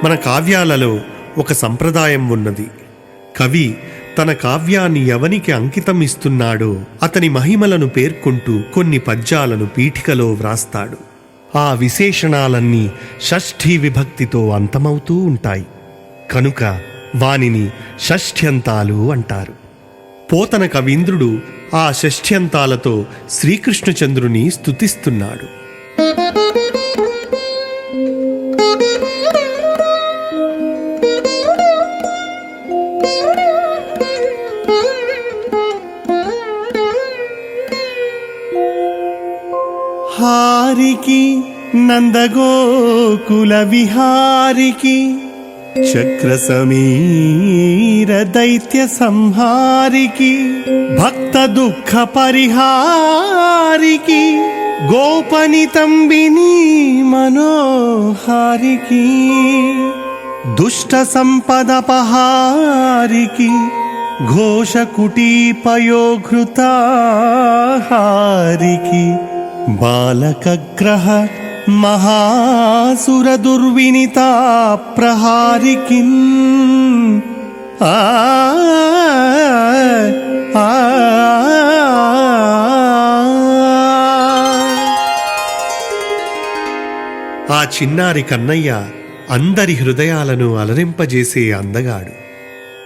మన కావ్యాలలో ఒక సంప్రదాయం ఉన్నది. కవి తన కావ్యాన్ని ఎవనికి అంకితం ఇస్తున్నాడో అతని మహిమలను పేర్కొంటూ కొన్ని పద్యాలను పీఠికలో వ్రాస్తాడు. ఆ విశేషణాలన్నీ షష్ఠీ విభక్తితో అంతమవుతూ ఉంటాయి. కనుక వానిని షష్ఠ్యంతాలు అంటారు. పోతన కవీంద్రుడు ఆ షష్ఠ్యంతాలతో శ్రీకృష్ణచంద్రుని స్తుతిస్తున్నాడు. హారికి నందగోకుల విహారికి చక్ర సమీర దైత్య సంహారికి భక్త దుఃఖ పరిహారికి గోపనితంబిని మనోహారికి దుష్ట సంపదపహారికి ఘోష కుటీపయోఘృతాహారికి బాలకగ్రహ మహాసుర దుర్వినితా ప్రహారికిన్ ఆ చిన్నారి కన్నయ్య అందరి హృదయాలను అలరింపజేసే అందగాడు.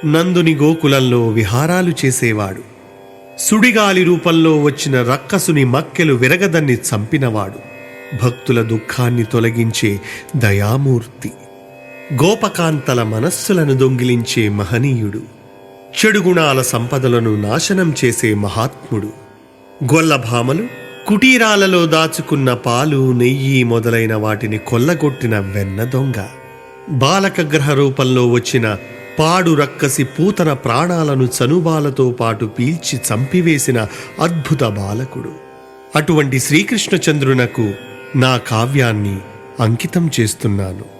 నందుని గోకులంలో విహారాలు చేసేవాడు. సుడిగాలి రూపంలో వచ్చిన రక్కసుని మక్కెలు విరగదన్ని చంపినవాడు. భక్తుల దుఃఖాన్ని తొలగించే దయామూర్తి. గోపకాంతల మనస్సులను దొంగిలించే మహనీయుడు. చెడుగుణాల సంపదలను నాశనం చేసే మహాత్ముడు. గొల్లభామలు కుటీరాలలో దాచుకున్న పాలు, నెయ్యి మొదలైన వాటిని కొల్లగొట్టిన వెన్న దొంగ. బాలకగ్రహ రూపంలో వచ్చిన పాడు రక్కసి పూతన ప్రాణాలను చనుబాలతో పాటు పీల్చి చంపివేసిన అద్భుత బాలకుడు. అటువంటి శ్రీకృష్ణచంద్రునకు నా కావ్యాన్ని అంకితం చేస్తున్నాను.